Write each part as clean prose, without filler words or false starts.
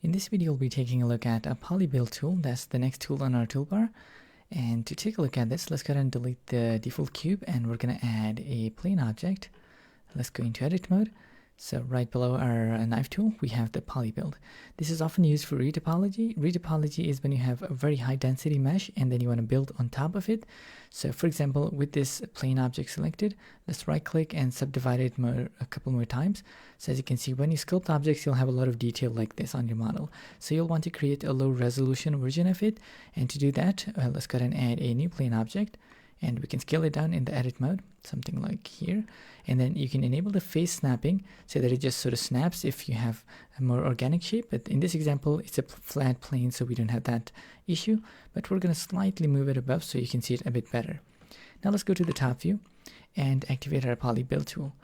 In this video, we'll be taking a look at a polybuild tool. That's the next tool on our toolbar. And to take a look at this, let's go ahead and delete the default cube, and we're going to add a plane object. Let's go into edit mode. So right below our knife tool, we have the polybuild. This is often used for retopology. Retopology is when you have a very high density mesh and then you want to build on top of it. So for example, with this plane object selected, let's right click and subdivide it a couple more times. So as you can see, when you sculpt objects, you'll have a lot of detail like this on your model. So you'll want to create a low resolution version of it. And to do that, let's go ahead and add a new plane object. And we can scale it down in the edit mode, something like here. And then you can enable the face snapping so that it just sort of snaps if you have a more organic shape. But in this example, it's a flat plane, so we don't have that issue. But we're going to slightly move it above so you can see it a bit better. Now let's go to the top view and activate our polybuild tool.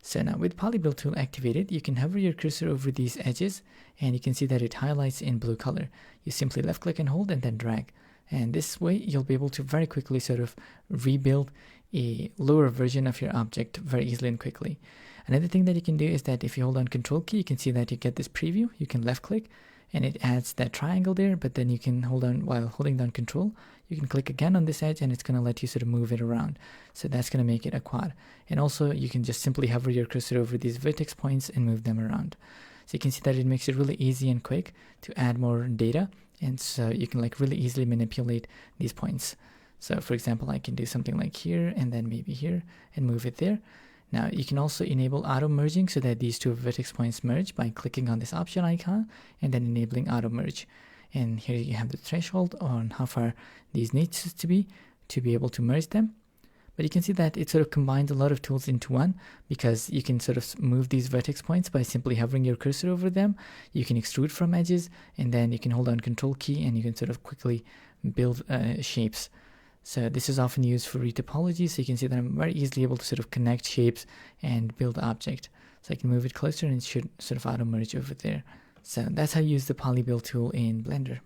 So now with polybuild tool activated, you can hover your cursor over these edges and you can see that it highlights in blue color. You simply left click and hold and then drag. And this way you'll be able to very quickly sort of rebuild a lower version of your object very easily and quickly. Another thing that you can do is that if you hold down Control key, you can see that you get this preview. You can left click and it adds that triangle there, but then you can hold on while holding down Control. You can click again on this edge and it's going to let you sort of move it around. So that's going to make it a quad. And also you can just simply hover your cursor over these vertex points and move them around. So you can see that it makes it really easy and quick to add more data. And so you can like really easily manipulate these points. So for example, I can do something like here and then maybe here and move it there. Now you can also enable auto merging so that these two vertex points merge by clicking on this option icon and then enabling auto merge. And here you have the threshold on how far these needs to be able to merge them. But you can see that it sort of combines a lot of tools into one because you can sort of move these vertex points by simply hovering your cursor over them. You can extrude from edges and then you can hold down Control key and you can sort of quickly build shapes. So this is often used for retopology. So you can see that I'm very easily able to sort of connect shapes and build object. So I can move it closer and it should sort of auto merge over there. So that's how you use the polybuild tool in Blender.